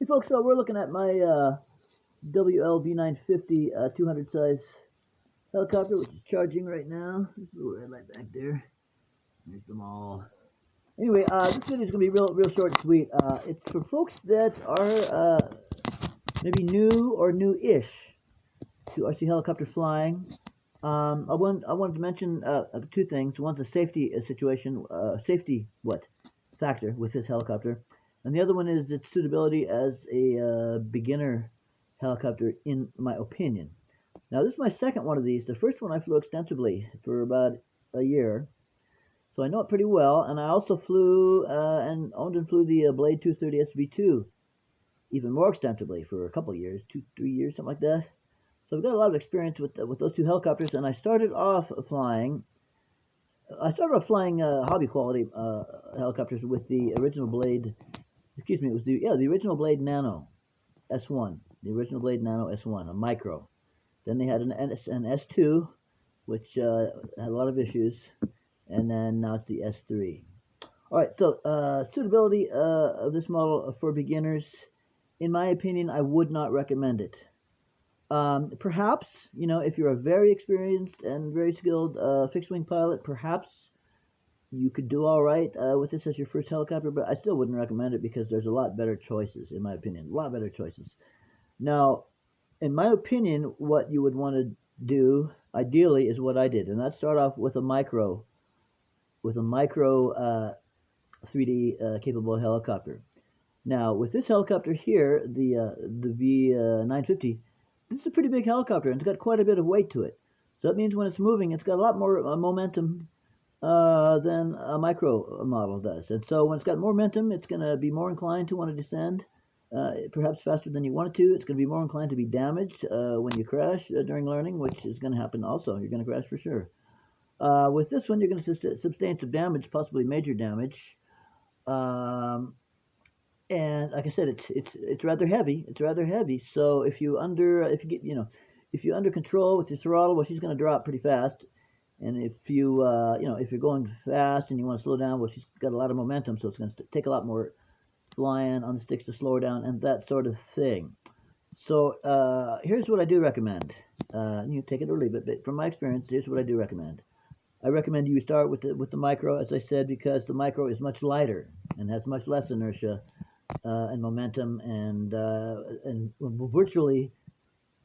Hey folks, so we're looking at my V950 200 size helicopter, which is charging right now. There's a little red light back there. There's them all. Anyway, this video is going to be real short and sweet. It's for folks that are maybe new or new-ish to RC helicopter flying. I wanted to mention two things. One's a safety situation, factor with this helicopter, and the other one is its suitability as a beginner helicopter, in my opinion. Now, this is my second one of these. The first one I flew extensively for about a year, so I know it pretty well. And I also flew and owned and flew the Blade 230 SV2 even more extensively for a couple of years, 2-3 years, something like that. So I've got a lot of experience with those two helicopters, and I started off flying hobby quality helicopters with the original Blade. Excuse me, it was the original Blade Nano S1, the original Blade Nano S1, a micro. Then they had an S2, which had a lot of issues, and then now it's the S3. All right, so suitability of this model for beginners, in my opinion, I would not recommend it. Perhaps, if you're a very experienced and very skilled fixed-wing pilot, perhaps you could do all right with this as your first helicopter, but I still wouldn't recommend it because there's a lot better choices, in my opinion, a lot better choices. Now, in my opinion, what you would want to do, ideally, is what I did, and that's start off with a micro 3D capable helicopter. Now, with this helicopter here, the V950, this is a pretty big helicopter, and it's got quite a bit of weight to it. So that means when it's moving, it's got a lot more momentum than a micro model does. And so when it's got more momentum, it's going to be more inclined to want to descend, perhaps faster than you want it to. It's going to be more inclined to be damaged when you crash during learning, which is going to happen also. You're going to crash for sure. With this one, you're going to sustain some damage, possibly major damage. And like I said, it's rather heavy. It's rather heavy. So if you under control with your throttle, well, she's going to drop pretty fast. And if if you're going fast and you want to slow down, well, she's got a lot of momentum, so it's going to take a lot more flying on the sticks to slow her down and that sort of thing. So here's what I do recommend. You take it or leave it, but from my experience, here's what I do recommend. I recommend you start with the micro, as I said, because the micro is much lighter and has much less inertia and momentum, and virtually,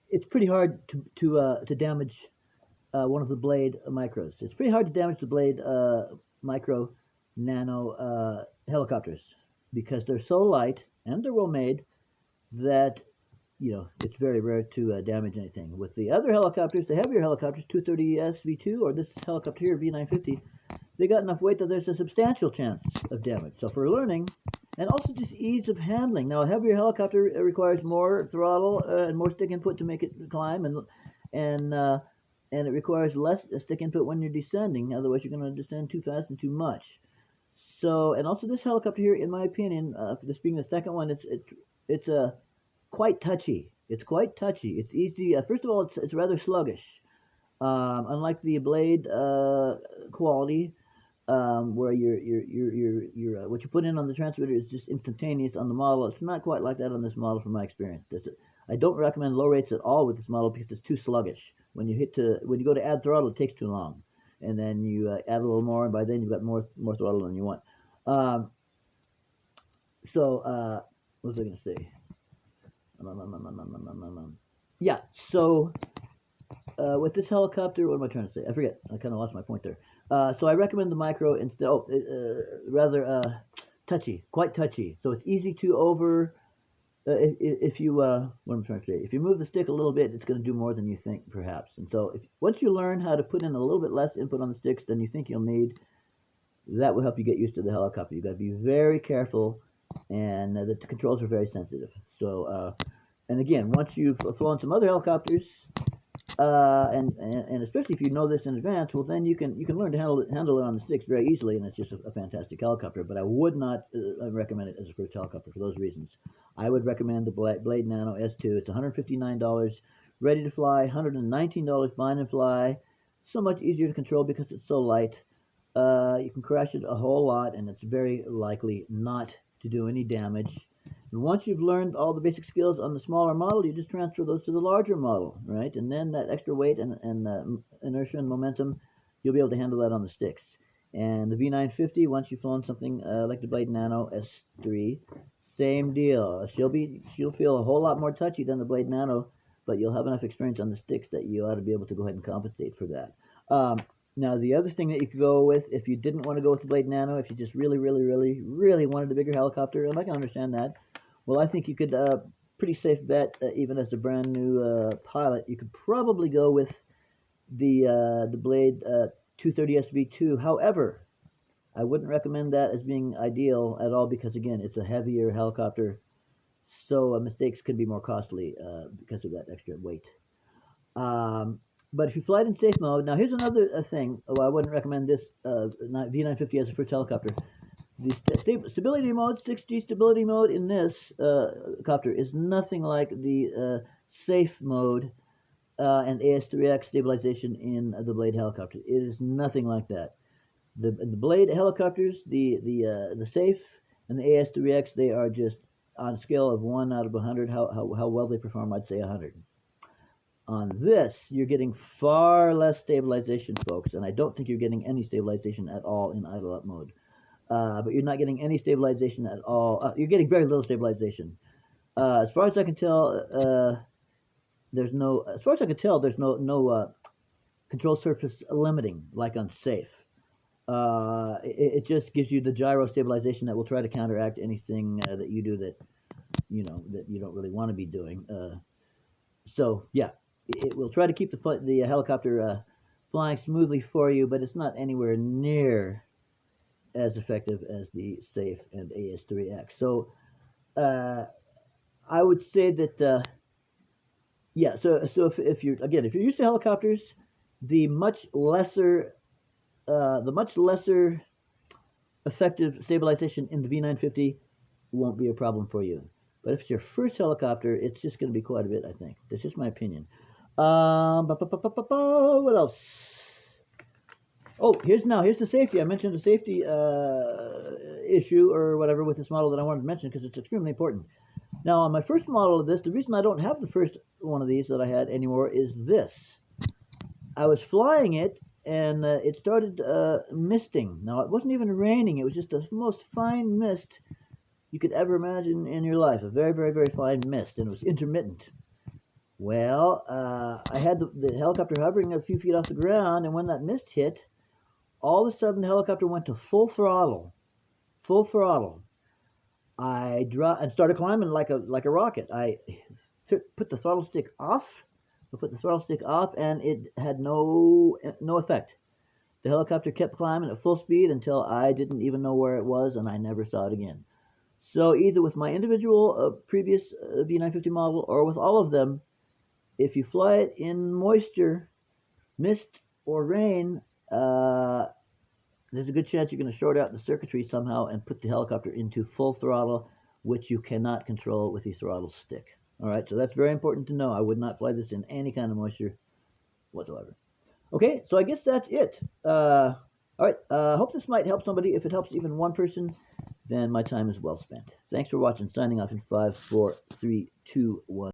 it's pretty hard to damage one of the Blade micros. It's pretty hard to damage the Blade micro nano helicopters because they're so light and they're well made that it's very rare to damage anything. With the other helicopters, the heavier helicopters, 230 SV2 or this helicopter here, V950, they got enough weight that there's a substantial chance of damage. So for learning, and also just ease of handling. Now, a heavier helicopter requires more throttle and more stick input to make it climb, and it requires less stick input when you're descending. Otherwise, you're going to descend too fast and too much. So, and also this helicopter here, in my opinion, this being the second one, it's quite touchy. It's quite touchy. It's easy. First of all, it's rather sluggish. Unlike the Blade quality, where what you put in on the transmitter is just instantaneous on the model. It's not quite like that on this model, from my experience. I don't recommend low rates at all with this model because it's too sluggish. When you go to add throttle, it takes too long, and then you add a little more, and by then you've got more throttle than you want. What was I going to say? Yeah. So with this helicopter, what am I trying to say? I forget. I kind of lost my point there. So I recommend the micro instead. Rather touchy, quite touchy. So it's easy to over. If you what I'm trying to say, if you move the stick a little bit, it's going to do more than you think, perhaps. And so once you learn how to put in a little bit less input on the sticks than you think you'll need, that will help you get used to the helicopter. You've got to be very careful, and the controls are very sensitive. So and again, once you've flown some other helicopters, and especially if you know this in advance, well, then you can learn to handle it on the sticks very easily, and it's just a fantastic helicopter. But I would not recommend it as a first helicopter for those reasons. I would recommend the Blade Nano S2. It's $159, ready to fly. $119 bind and fly. So much easier to control because it's so light. You can crash it a whole lot, and it's very likely not to do any damage. And once you've learned all the basic skills on the smaller model, you just transfer those to the larger model, right? And then that extra weight and inertia and momentum, you'll be able to handle that on the sticks. And the V950, once you've flown something like the Blade Nano S3, same deal. She'll feel a whole lot more touchy than the Blade Nano, but you'll have enough experience on the sticks that you ought to be able to go ahead and compensate for that. Now, the other thing that you could go with, if you didn't want to go with the Blade Nano, if you just really wanted a bigger helicopter, and I can understand that, well, I think you could, pretty safe bet, even as a brand new pilot, you could probably go with the Blade 230 SV2. However, I wouldn't recommend that as being ideal at all because, again, it's a heavier helicopter, so mistakes could be more costly because of that extra weight. But if you fly it in safe mode, now here's another thing. Oh, I wouldn't recommend this V950 as a first helicopter. The stability mode, 6G stability mode in this copter is nothing like the safe mode and AS3X stabilization in the Blade helicopter. It is nothing like that. The Blade helicopters, the safe and the AS3X, they are just on a scale of 1 out of 100. How well they perform, I'd say 100. On this, you're getting far less stabilization, folks, and I don't think you're getting any stabilization at all in idle up mode. But you're not getting any stabilization at all. You're getting very little stabilization. As far as I can tell, there's no. As far as I can tell, there's no control surface limiting like on safe. It just gives you the gyro stabilization that will try to counteract anything that you do that you don't really want to be doing. So yeah, it will try to keep the helicopter flying smoothly for you, but it's not anywhere near as effective as the safe and AS3X. So I would say that yeah. So if you're used to helicopters, the much lesser effective stabilization in the V950 won't be a problem for you. But if it's your first helicopter, it's just going to be quite a bit, I think. That's just my opinion. What else? Oh, here's the safety. I mentioned the safety issue or whatever with this model that I wanted to mention because it's extremely important. Now, on my first model of this, the reason I don't have the first one of these that I had anymore is this. I was flying it, and it started misting. Now, it wasn't even raining. It was just the most fine mist you could ever imagine in your life. A very, very, very fine mist, and it was intermittent. Well, I had the helicopter hovering a few feet off the ground, and when that mist hit, all of a sudden the helicopter went to full throttle. Full throttle. I dropped and started climbing like a rocket. I put the throttle stick off. And it had no effect. The helicopter kept climbing at full speed until I didn't even know where it was, and I never saw it again. So either with my individual previous V950 model or with all of them, if you fly it in moisture, mist, or rain, there's a good chance you're going to short out the circuitry somehow and put the helicopter into full throttle, which you cannot control with the throttle stick. All right, so that's very important to know. I would not fly this in any kind of moisture whatsoever. Okay, so I guess that's it. All right, hope this might help somebody. If it helps even one person, then my time is well spent. Thanks for watching. Signing off in 5, 4, 3, 2, 1.